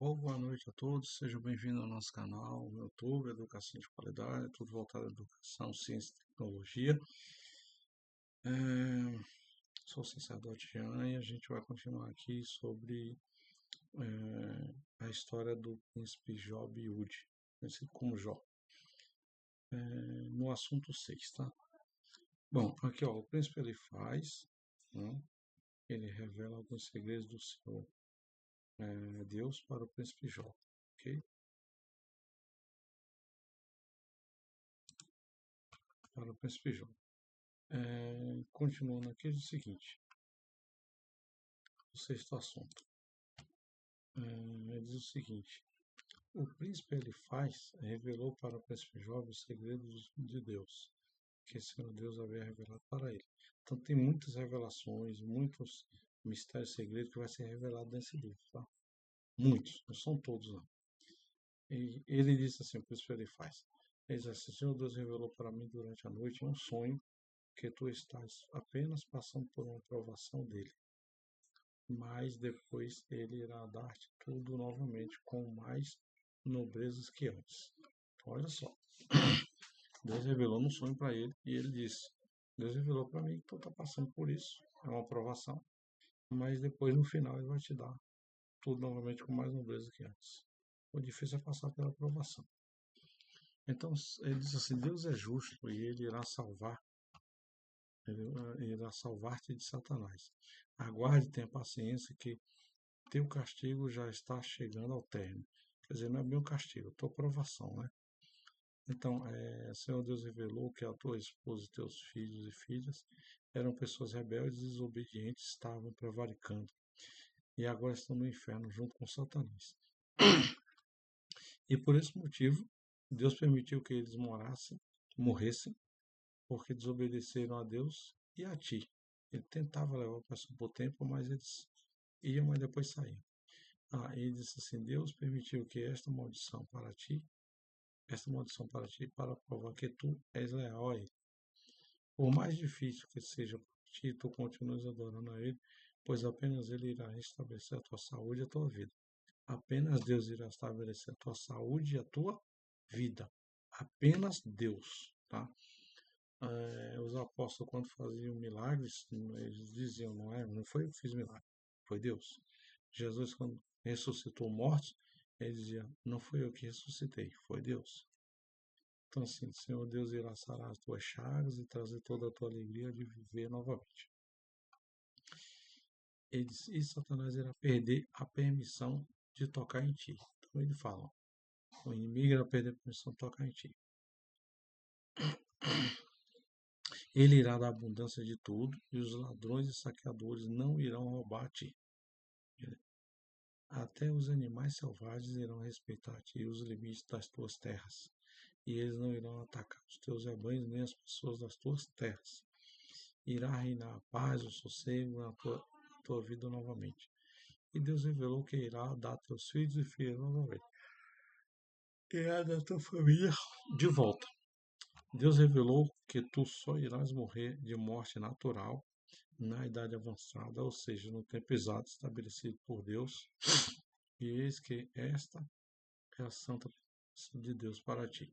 Boa noite a todos, sejam bem-vindos ao nosso canal no YouTube, Educação de Qualidade, tudo voltado à educação, ciência e tecnologia. Sou o sacerdote Jean e a gente vai continuar aqui sobre a história do príncipe Job Yud, conhecido como Jó, no assunto 6, tá? Bom, aqui ó, o príncipe ele faz, né, ele revela alguns segredos do seu Deus para o príncipe Jó, ok? Para o príncipe Jó. Continuando aqui, é o seguinte, o sexto assunto. Ele diz o seguinte: o príncipe ele revelou para o príncipe Jó os segredos de Deus, que o Senhor Deus havia revelado para ele. Então tem muitas revelações, muitos mistérios, segredos que vai ser revelado nesse livro, tá? Muitos, não são todos não. E ele disse assim, o príncipe ele diz assim: o Senhor Deus revelou para mim durante a noite um sonho que tu estás apenas passando por uma provação dele, mas depois ele irá dar-te tudo novamente com mais nobrezas que antes. Olha só, Deus revelou no sonho para ele e ele disse: Deus revelou para mim que tu está passando por isso, é uma provação, mas depois no final ele vai te dar tudo novamente com mais nobreza que antes. O difícil é passar pela provação. Então ele diz assim: Deus é justo e ele irá salvar-te de Satanás. Aguarde, tenha paciência, que teu castigo já está chegando ao término. Quer dizer, não é bem um castigo, é tua provação, né? Então, Senhor Deus revelou que a tua esposa e teus filhos e filhas eram pessoas rebeldes e desobedientes, estavam prevaricando, e agora estão no inferno junto com Satanás. E por esse motivo, Deus permitiu que eles morressem, porque desobedeceram a Deus e a ti. Ele tentava levar a pessoa por tempo, mas eles iam, mas depois saíam. Ele disse assim: Deus permitiu que esta maldição para ti, para provar que tu és leal a ele. Por mais difícil que seja para ti, tu continuas adorando a ele, pois apenas ele irá restabelecer a tua saúde e a tua vida. Apenas Deus irá estabelecer a tua saúde e a tua vida. Apenas Deus, tá? Os apóstolos, quando faziam milagres, eles diziam: não foi eu que fiz milagre, foi Deus. Jesus, quando ressuscitou mortos, ele dizia: não fui eu que ressuscitei, foi Deus. Então, assim, o Senhor Deus irá sarar as tuas chagas e trazer toda a tua alegria de viver novamente. Ele diz: e Satanás irá perder a permissão de tocar em ti. Então, ele fala: o inimigo irá perder a permissão de tocar em ti. Ele irá dar abundância de tudo, e os ladrões e saqueadores não irão roubar a ti. Até os animais selvagens irão respeitar-te e os limites das tuas terras, e eles não irão atacar os teus rebanhos nem as pessoas das tuas terras. Irá reinar a paz, o sossego na tua vida novamente. E Deus revelou que irá dar teus filhos e filhas novamente. Irá dar tua família de volta. Deus revelou que tu só irás morrer de morte natural na idade avançada, ou seja, no tempo exato estabelecido por Deus. E eis que esta é a santa de Deus para ti.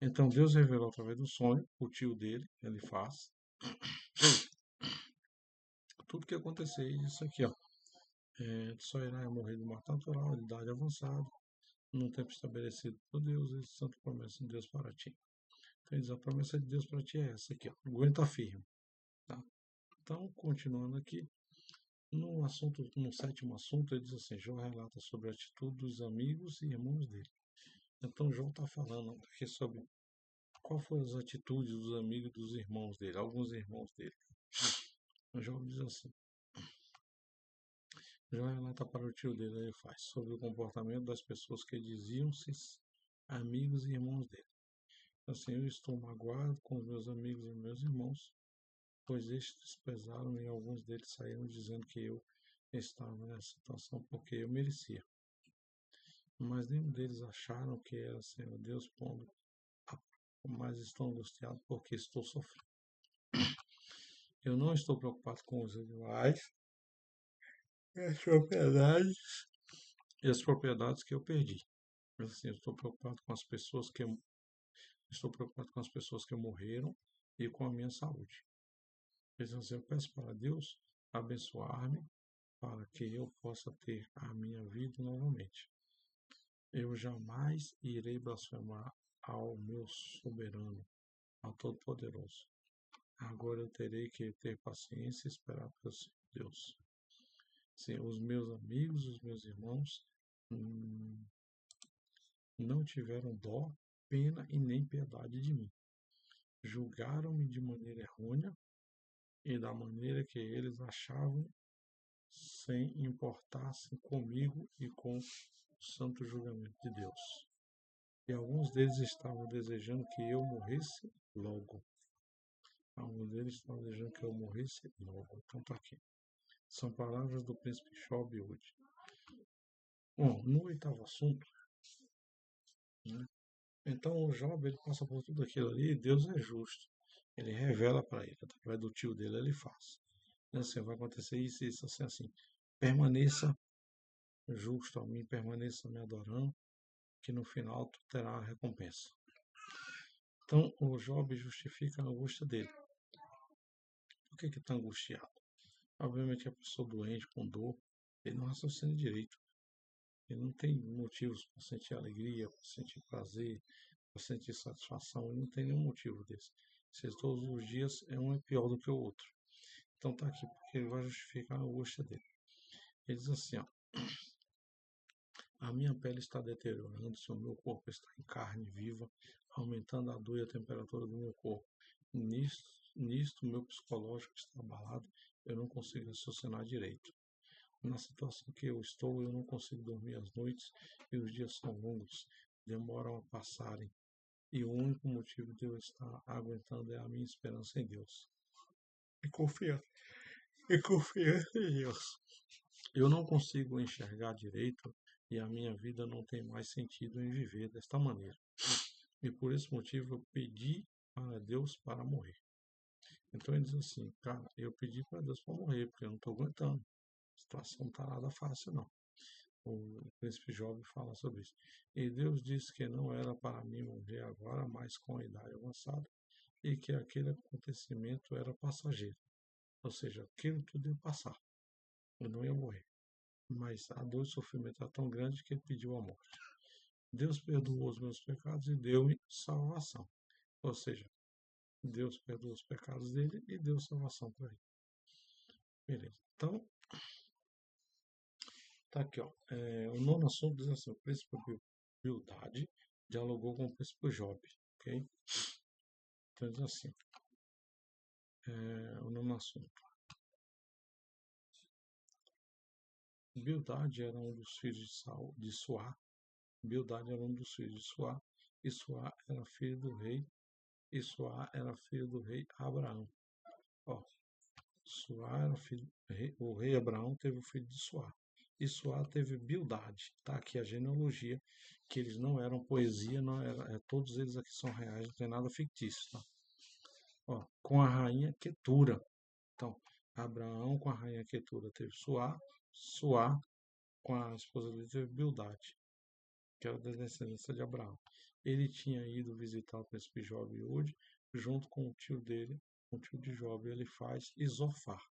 Então Deus revelou através do sonho, o tio dele, ele faz tudo que acontecer, isso aqui, ó. Só irá morrer de morte natural, de idade avançada, num tempo estabelecido por Deus, e santa promessa de Deus para ti. Então, diz, a promessa de Deus para ti é essa aqui, ó. Aguenta firme, tá? Então, continuando aqui, no sétimo assunto, ele diz assim: Jó relata sobre a atitude dos amigos e irmãos dele. Então, Jó está falando aqui sobre qual foram as atitudes dos amigos e dos irmãos dele, alguns irmãos dele. Jó diz assim: Jó relata para o tio dele, ele faz, sobre o comportamento das pessoas que diziam-se amigos e irmãos dele. Assim, eu estou magoado com os meus amigos e meus irmãos, pois estes desprezaram e alguns deles saíram dizendo que eu estava nessa situação porque eu merecia. Mas nenhum deles acharam que era Senhor Deus pondo a prova, mas estou angustiado porque estou sofrendo. Eu não estou preocupado com os rivais e as propriedades. e as propriedades que eu perdi. Mas, assim, eu estou preocupado com as pessoas que morreram e com a minha saúde. Então, assim, eu peço para Deus abençoar-me para que eu possa ter a minha vida novamente. Eu jamais irei blasfemar ao meu soberano, ao Todo-Poderoso. Agora eu terei que ter paciência e esperar pelo Senhor Deus. Sim, os meus amigos, os meus irmãos não tiveram dó, pena e nem piedade de mim. Julgaram-me de maneira errônea e da maneira que eles achavam, sem importar-se comigo e com o santo julgamento de Deus. E alguns deles estavam desejando que eu morresse logo. Alguns deles estavam desejando que eu morresse logo. Então tá aqui. São palavras do príncipe Job hoje. Bom, no oitavo assunto, né? Então o Job ele passa por tudo aquilo ali e Deus é justo. Ele revela para ele, através do tio dele ele faz. E assim, vai acontecer isso, assim. Permaneça justo a mim, permaneça me adorando, que no final tu terá a recompensa. Então o Job justifica a angústia dele. Por que está angustiado? Obviamente a pessoa doente, com dor, ele não raciocina direito. Ele não tem motivos para sentir alegria, para sentir prazer, para sentir satisfação. Ele não tem nenhum motivo desse. Se todos os dias um é pior do que o outro. Então está aqui porque ele vai justificar a angústia dele. Ele diz assim, ó, a minha pele está deteriorando-se, o meu corpo está em carne viva, aumentando a dor e a temperatura do meu corpo. Nisto meu psicológico está abalado, eu não consigo raciocinar direito. Na situação que eu estou, eu não consigo dormir às noites e os dias são longos, demoram a passarem. E o único motivo de eu estar aguentando é a minha esperança em Deus. E confiança em Deus. Eu não consigo enxergar direito e a minha vida não tem mais sentido em viver desta maneira. E por esse motivo eu pedi a Deus para morrer. Então ele diz assim, cara, eu pedi para Deus para morrer, porque eu não estou aguentando. A situação não está nada fácil, não. O príncipe Job fala sobre isso. E Deus disse que não era para mim morrer agora, mas com a idade avançada, e que aquele acontecimento era passageiro. Ou seja, aquilo tudo ia passar. Eu não ia morrer. Mas a dor e o sofrimento era tão grande que ele pediu a morte. Deus perdoou os meus pecados e deu-me salvação. Ou seja, Deus perdoou os pecados dele e deu salvação para ele. Beleza. Então, tá aqui, ó. O nono assunto diz assim: o príncipe Bildade dialogou com o príncipe Job. Ok? Então diz assim: o nono assunto. Bildade era um dos filhos de Suá. Bildade era um dos filhos de Suá. E Suá era filho do rei. E Suá era filho do rei Abraão. Ó, Suá era filho. O rei Abraão teve o filho de Suá. E Suá teve Bildade. Tá aqui a genealogia, que eles não eram poesia, não era, todos eles aqui são reais, não tem nada fictício. Tá? Ó, com a rainha Quetura. Então, Abraão com a rainha Quetura teve Suá. Suá com a esposa dele teve Bildade, que era da descendência de Abraão. Ele tinha ido visitar o príncipe Job hoje, junto com o tio dele, o tio de Job, Elifaz e Zofar.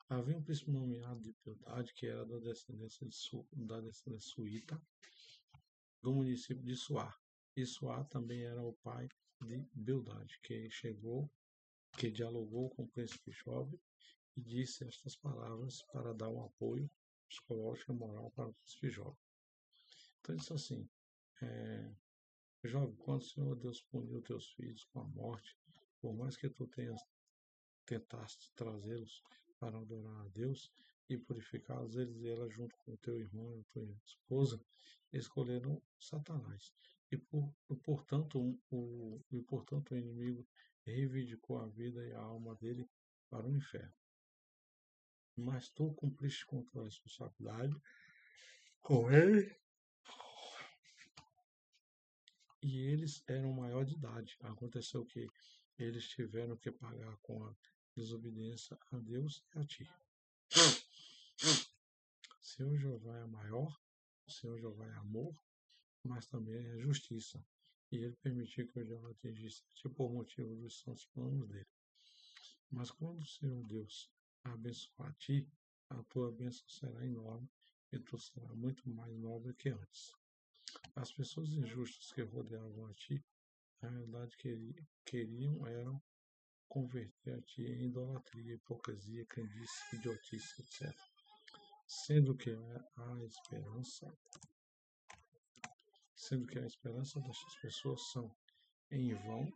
Havia um príncipe nomeado de Bildade, que era da descendência suíta, do município de Suá. E Suá também era o pai de Bildade, que dialogou com o príncipe Job e disse estas palavras para dar um apoio psicológico e moral para o príncipe Job. Então ele disse assim, Job, quando o Senhor Deus puniu teus filhos com a morte, por mais que tu tentaste trazê-los para adorar a Deus e purificá-los, eles e ela, junto com o teu irmão e a tua esposa, escolheram Satanás. Portanto, o inimigo reivindicou a vida e a alma dele para o inferno. Mas tu cumpriste com tua responsabilidade com ele, e eles eram maior de idade. Aconteceu que eles tiveram que pagar com a desobediência a Deus e a ti. Senhor Jeová é maior, o Senhor Jeová é amor, mas também é justiça. E ele permitiu que o Jeová atingisse por motivo dos santos planos dele. Mas quando o Senhor Deus abençoar a ti, a tua bênção será enorme e tu serás muito mais nobre que antes. As pessoas injustas que rodeavam a ti, na realidade queriam eram converter a ti em idolatria, hipocrisia, crendice, idiotice, etc. Sendo que a esperança destas pessoas são em vão,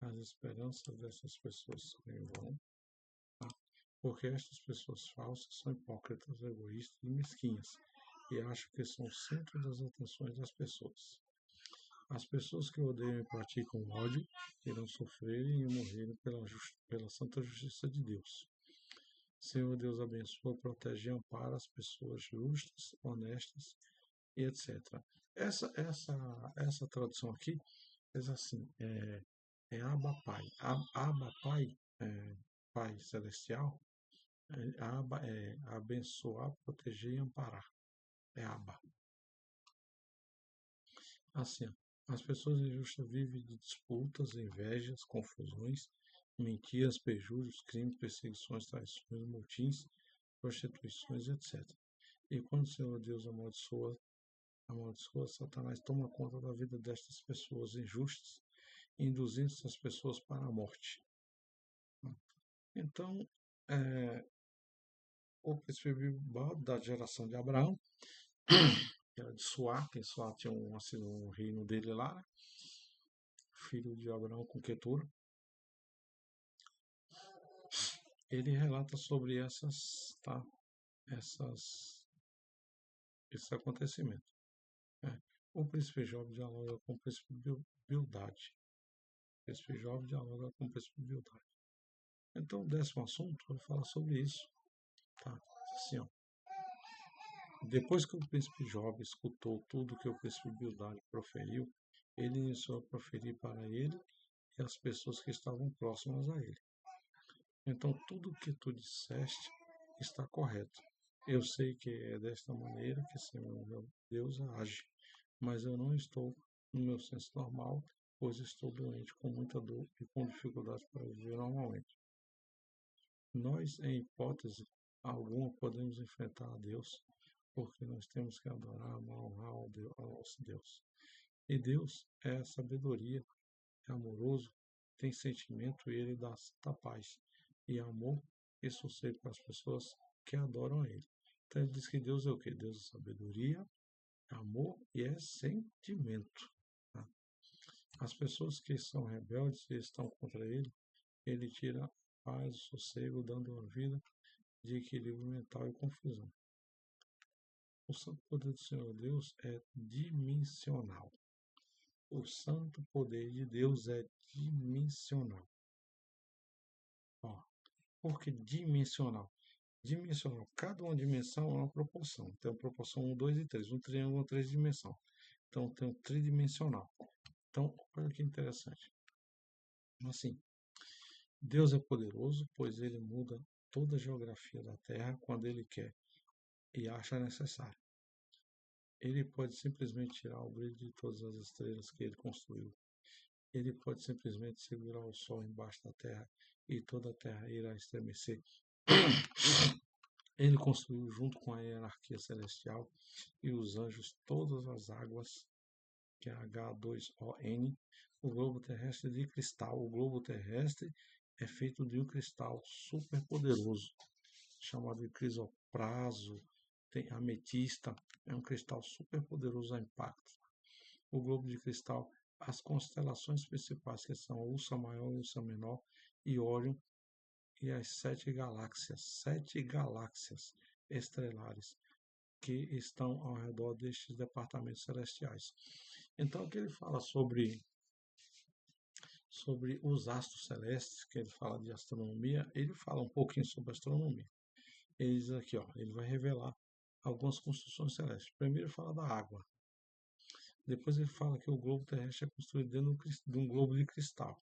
as esperanças dessas pessoas são em vão, tá? Porque estas pessoas falsas são hipócritas, egoístas e mesquinhas, e acham que são o centro das atenções das pessoas. As pessoas que odeiam e praticam ódio irão sofrer e morrer pela santa justiça de Deus. Senhor Deus abençoa, protege e ampara as pessoas justas, honestas e etc. Essa tradução aqui diz assim, Abba Pai. Abba Pai, Pai Celestial, Abba é abençoar, proteger e amparar. É Abba. Assim, as pessoas injustas vivem de disputas, invejas, confusões, mentiras, perjúrios, crimes, perseguições, traições, motins, prostituições, etc. E quando o Senhor Deus amaldiçoa, Satanás toma conta da vida destas pessoas injustas, induzindo essas pessoas para a morte. Então, o príncipe bíblico da geração de Abraão, que era de Suá, que Suá tinha um reino dele lá, né? Filho de Abraão com Quetura. Ele relata sobre esse acontecimento. O príncipe jovem dialoga com o príncipe Bildade. O príncipe jovem dialoga com o príncipe Bildade. Então, o 10º assunto vai falar sobre isso. Tá? Assim, ó. Depois que o príncipe jovem escutou tudo que o príncipe Bildade proferiu, ele iniciou a proferir para ele e as pessoas que estavam próximas a ele. Então, tudo o que tu disseste está correto. Eu sei que é desta maneira que Senhor meu Deus age, mas eu não estou no meu senso normal, pois estou doente, com muita dor e com dificuldade para viver normalmente. Nós, em hipótese alguma, podemos enfrentar a Deus, porque nós temos que adorar, honrar ao nosso Deus. E Deus é sabedoria, é amoroso, tem sentimento e ele dá paz e amor e sossego para as pessoas que adoram a ele. Então ele diz que Deus é o quê? Deus é sabedoria, amor e é sentimento. Tá? As pessoas que são rebeldes e estão contra ele, ele tira a paz e sossego, dando uma vida de equilíbrio mental e confusão. O santo poder do Senhor Deus é dimensional. O santo poder de Deus é dimensional. Por que dimensional? Dimensional. Cada uma dimensão é uma proporção. Tem a proporção 1, 2 e 3. Um triângulo, 3 dimensões. Então, tem um tridimensional. Então, olha que interessante. Assim, Deus é poderoso, pois ele muda toda a geografia da Terra quando ele quer e acha necessário. Ele pode simplesmente tirar o brilho de todas as estrelas que ele construiu. Ele pode simplesmente segurar o sol embaixo da Terra e toda a Terra irá estremecer. Ele construiu junto com a hierarquia celestial e os anjos todas as águas, que é H2ON, o globo terrestre de cristal. O globo terrestre é feito de um cristal super poderoso, chamado de crisopraso, tem ametista, é um cristal super poderoso a impacto. O globo de cristal, as constelações principais, que são Ursa Maior, Ursa Menor e Órion, e as 7 galáxias estelares que estão ao redor destes departamentos celestiais. Então, aqui ele fala sobre os astros celestes, que ele fala de astronomia, ele fala um pouquinho sobre astronomia. Ele diz aqui, ele vai revelar algumas construções celestes. Primeiro ele fala da água. Depois ele fala que o globo terrestre é construído dentro de um globo de cristal.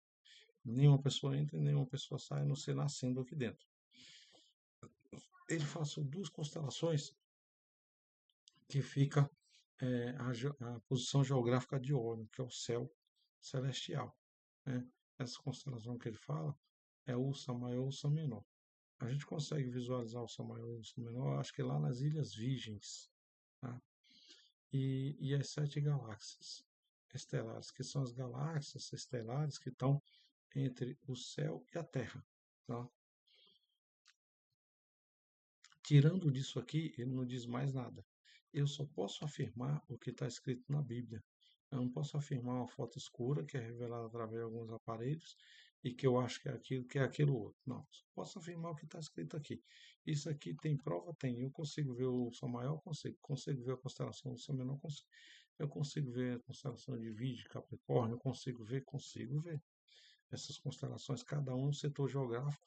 Nenhuma pessoa entra e nenhuma pessoa sai, a não ser nascendo aqui dentro. Ele fala sobre duas constelações que fica a posição geográfica de Órion, que é o céu celestial, né? Essa constelação que ele fala é Ursa Maior e Ursa Menor. A gente consegue visualizar o Ursa Maior e o Ursa Menor, acho que lá nas Ilhas Virgens, tá? E as sete galáxias estelares, que são as galáxias estelares que estão entre o céu e a Terra, tá? Tirando disso aqui, ele não diz mais nada. Eu só posso afirmar o que está escrito na Bíblia. Eu não posso afirmar uma foto escura que é revelada através de alguns aparelhos e que eu acho que é aquilo outro. Não, só posso afirmar o que está escrito aqui. Isso aqui tem prova? Tem. Eu consigo ver o Sol Maior? Consigo. Consigo ver a constelação do Sol Menor? Consigo. Eu consigo ver a constelação de Virgem, Capricórnio? Eu consigo ver? Consigo ver. Essas constelações, cada um no setor geográfico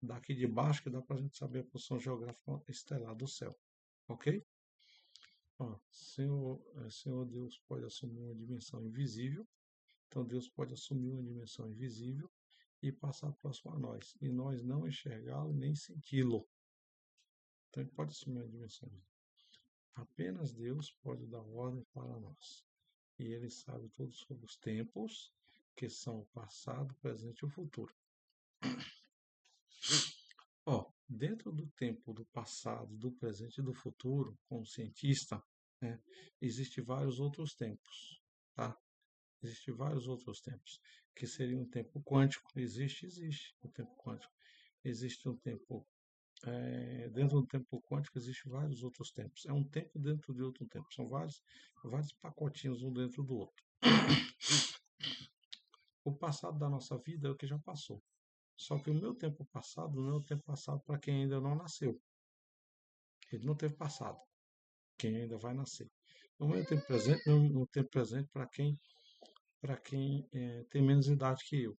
daqui de baixo, que dá para a gente saber a posição geográfica estelar do céu. Ok? Ó, Senhor Deus pode assumir uma dimensão invisível. Então Deus pode assumir uma dimensão invisível e passar próximo a nós. E nós não enxergá-lo nem senti-lo. Então ele pode assumir uma dimensão invisível. Apenas Deus pode dar ordem para nós. E ele sabe tudo sobre os tempos, que são o passado, o presente e o futuro. Ó, dentro do tempo do passado, do presente e do futuro, como cientista, né, existe vários outros tempos, tá? Existem vários outros tempos, que seria um tempo quântico. Existe o tempo quântico. Existe um tempo, dentro do tempo quântico existe vários outros tempos. É um tempo dentro de outro tempo. São vários pacotinhos um dentro do outro. O passado da nossa vida é o que já passou. Só que o meu tempo passado não é o tempo passado para quem ainda não nasceu. Ele não teve passado. Quem ainda vai nascer. O meu tempo presente não é o tempo presente para quem tem menos idade que eu.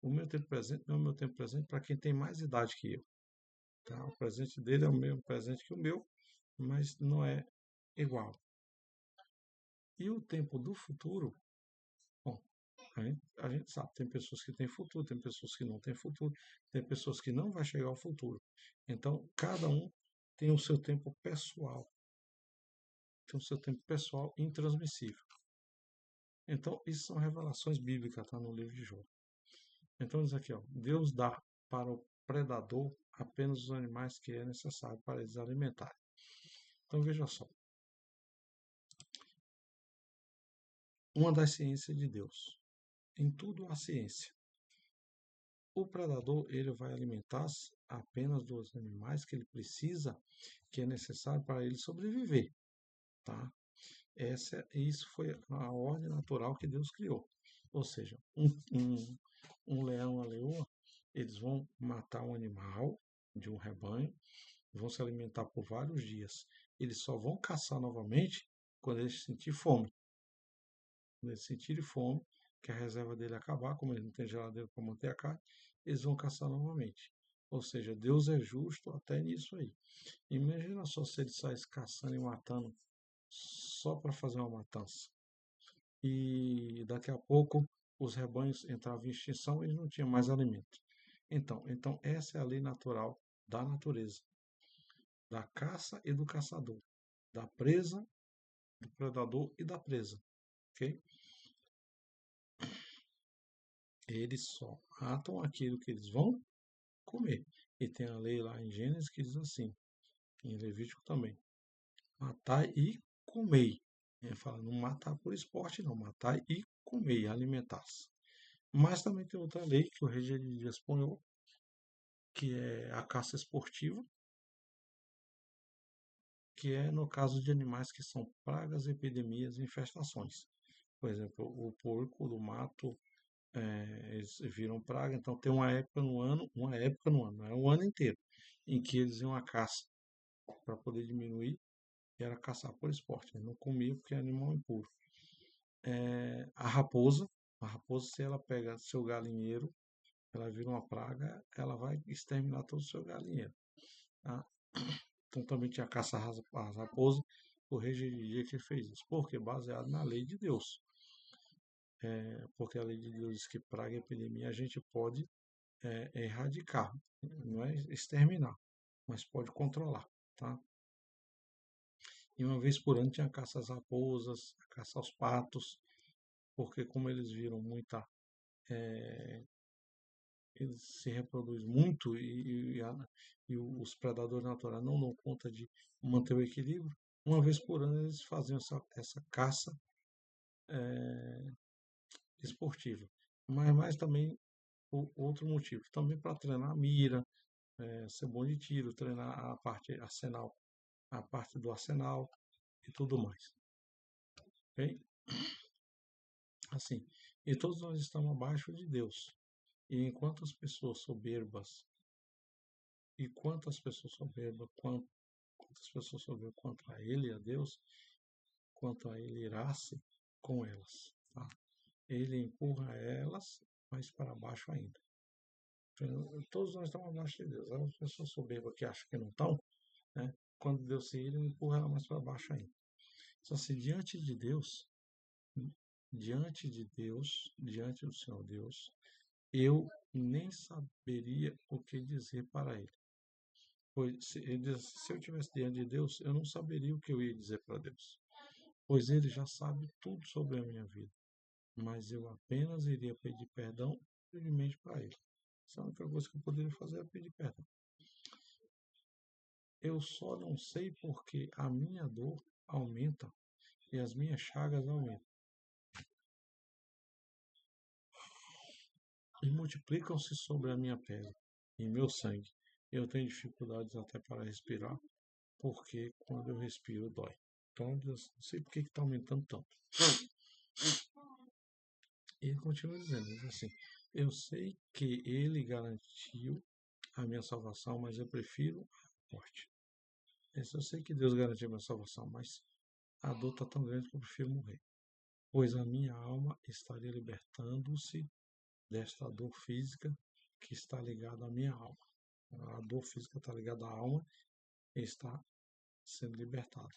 O meu tempo presente não é o meu tempo presente para quem tem mais idade que eu. Tá? O presente dele é o mesmo presente que o meu, mas não é igual. E o tempo do futuro, bom, a gente sabe, tem pessoas que têm futuro, tem pessoas que não têm futuro, tem pessoas que não vai chegar ao futuro. Então, cada um tem o seu tempo pessoal, tem o seu tempo pessoal intransmissível. Então, isso são revelações bíblicas, tá no livro de Jó. Então, diz aqui, ó, Deus dá para o predador apenas os animais que é necessário para eles alimentarem. Então, veja só. Uma das ciências de Deus. Em tudo há ciência. O predador, ele vai alimentar apenas dos animais que ele precisa, que é necessário para ele sobreviver, tá? Isso foi a ordem natural que Deus criou. Ou seja, um leão, uma leoa, eles vão matar um animal de um rebanho, vão se alimentar por vários dias. Eles só vão caçar novamente quando eles sentirem fome. Quando eles sentirem fome, que a reserva dele acabar, como eles não têm geladeira para manter a carne, eles vão caçar novamente. Ou seja, Deus é justo até nisso aí. Imagina só se ele saísse caçando e matando só para fazer uma matança. E daqui a pouco os rebanhos entravam em extinção e eles não tinham mais alimento. Então essa é a lei natural da natureza, da caça e do caçador, da presa, do predador e da presa, ok? Eles só matam aquilo que eles vão comer. E tem a lei lá em Gênesis que diz assim, em Levítico também, matai e comei. Ele fala, não matar por esporte não, matai e comei, alimentar-se. Mas também tem outra lei que o rei de expõe, que é a caça esportiva, que é no caso de animais que são pragas, epidemias e infestações. Por exemplo, o porco do mato, eles viram praga, então tem uma época no ano, não é o ano inteiro, em que eles iam à caça para poder diminuir, e era caçar por esporte, não comia porque é animal impuro. A raposa, se ela pega seu galinheiro, ela vira uma praga, ela vai exterminar todo o seu galinheiro. Tá? Então também tinha caça às raposas, o rei Jedidias que fez isso. Porque baseado na lei de Deus. porque a lei de Deus diz que praga e epidemia a gente pode erradicar, não é exterminar, mas pode controlar, tá? E uma vez por ano tinha caça às raposas, caça aos patos, porque como eles viram muita, eles se reproduzem muito e os predadores naturais não dão conta de manter o equilíbrio. Uma vez por ano eles faziam essa caça esportiva. Mas também outro motivo, também para treinar a mira, ser bom de tiro, treinar a parte arsenal, a parte do arsenal e tudo mais. Ok? Assim, e todos nós estamos abaixo de Deus. E enquanto as pessoas soberbas, e quantas pessoas soberbas, quantas pessoas soberbas quanto a Ele, a Deus, quanto a Ele irasse com elas. Tá? Ele empurra elas mais para baixo ainda. Todos nós estamos abaixo de Deus. As pessoas soberbas que acham que não estão, né? Quando Deus se ira, ele empurra ela mais para baixo ainda. Então, assim, diante do Senhor Deus, eu nem saberia o que dizer para ele. Pois se eu tivesse diante de Deus, eu não saberia o que eu ia dizer para Deus. Pois ele já sabe tudo sobre a minha vida. Mas eu apenas iria pedir perdão livremente para ele. Essa é a única coisa que eu poderia fazer é pedir perdão. Eu só não sei porque a minha dor aumenta e as minhas chagas aumentam. E multiplicam-se sobre a minha pele e meu sangue. Eu tenho dificuldades até para respirar, porque quando eu respiro dói. Então, eu não sei por que está aumentando tanto. E ele continua dizendo, diz assim, eu sei que ele garantiu a minha salvação, mas eu prefiro a morte. Eu sei que Deus garantiu a minha salvação, mas a dor está tão grande que eu prefiro morrer. Pois a minha alma estaria libertando-se desta dor física que está ligada à minha alma. A dor física está ligada à alma e está sendo libertada.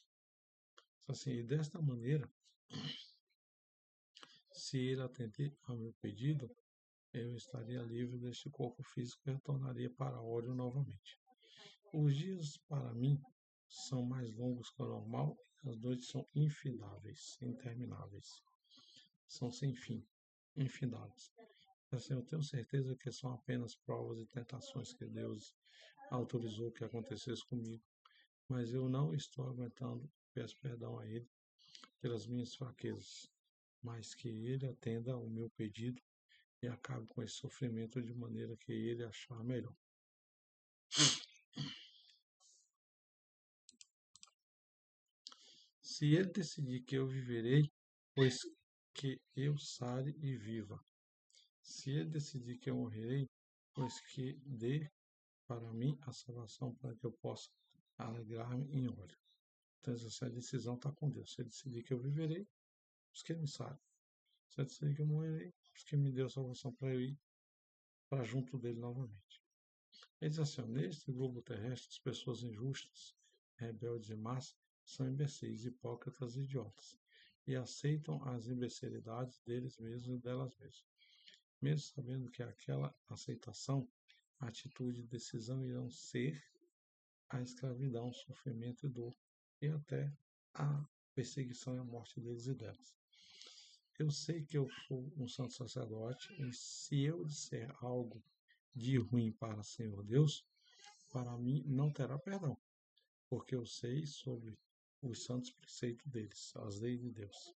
Assim, e desta maneira, se ele atender ao meu pedido, eu estaria livre deste corpo físico e retornaria para a ordem novamente. Os dias para mim são mais longos que o normal e as noites são infindáveis, intermináveis. São sem fim, infindáveis. Assim, eu tenho certeza que são apenas provas e tentações que Deus autorizou que acontecesse comigo, mas eu não estou aguentando. Peço perdão a Ele pelas minhas fraquezas, mas que Ele atenda ao meu pedido e acabe com esse sofrimento de maneira que Ele achar melhor. Se Ele decidir que eu viverei, pois que eu sare e viva. Se Ele decidir que eu morrerei, pois que dê para mim a salvação para que eu possa alegrar-me em óleo. Então, essa decisão está com Deus. Se Ele decidir que eu viverei, pois que Ele me sare. Se Ele decidir que eu morrerei, pois que me deu a salvação para eu ir para junto dele novamente. Ele diz assim, neste globo terrestre, as pessoas injustas, rebeldes e más, são imbecis, hipócritas e idiotas, e aceitam as imbecilidades deles mesmos e delas mesmas, mesmo sabendo que aquela aceitação, atitude e decisão irão ser a escravidão, sofrimento e dor, e até a perseguição e a morte deles e delas. Eu sei que eu sou um santo sacerdote, e se eu disser algo de ruim para o Senhor Deus, para mim não terá perdão, porque eu sei sobre os santos preceitos deles, as leis de Deus.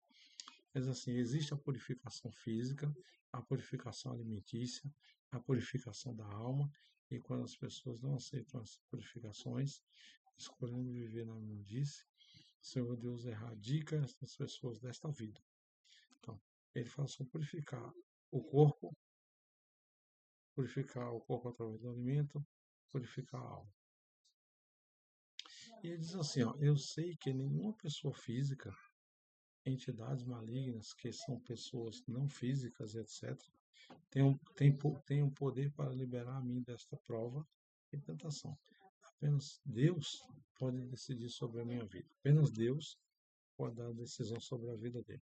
Mas assim, existe a purificação física, a purificação alimentícia, a purificação da alma, e quando as pessoas não aceitam as purificações, escolhendo viver na imundície, o Senhor Deus erradica essas pessoas desta vida. Então, ele fala sobre purificar o corpo através do alimento, purificar a alma. E ele diz assim, ó, eu sei que nenhuma pessoa física, entidades malignas, que são pessoas não físicas, etc., tem um poder para liberar a mim desta prova e tentação. Apenas Deus pode decidir sobre a minha vida. Apenas Deus pode dar a decisão sobre a vida dele.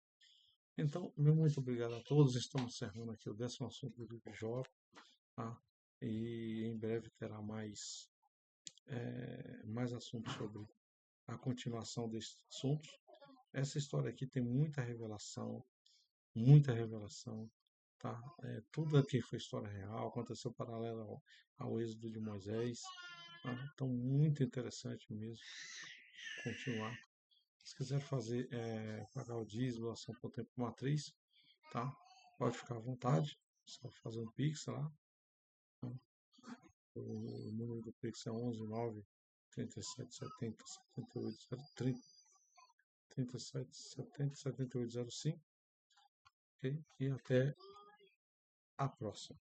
Então, meu muito obrigado a todos. Estamos encerrando aqui o 10º assunto do livro de Jó, tá? E em breve terá mais assuntos sobre a continuação desses assuntos. Essa história aqui tem muita revelação, tá? Tudo aqui foi história real, aconteceu paralelo ao êxodo de Moisés, tá? Então, muito interessante mesmo continuar. Se quiser pagar o dízimo, doação por tempo matriz, tá? Pode ficar à vontade, só fazer um Pix lá. Tá? O número do Pix é 11 9 37 70 78 30 37 70 7805, ok? E até a próxima.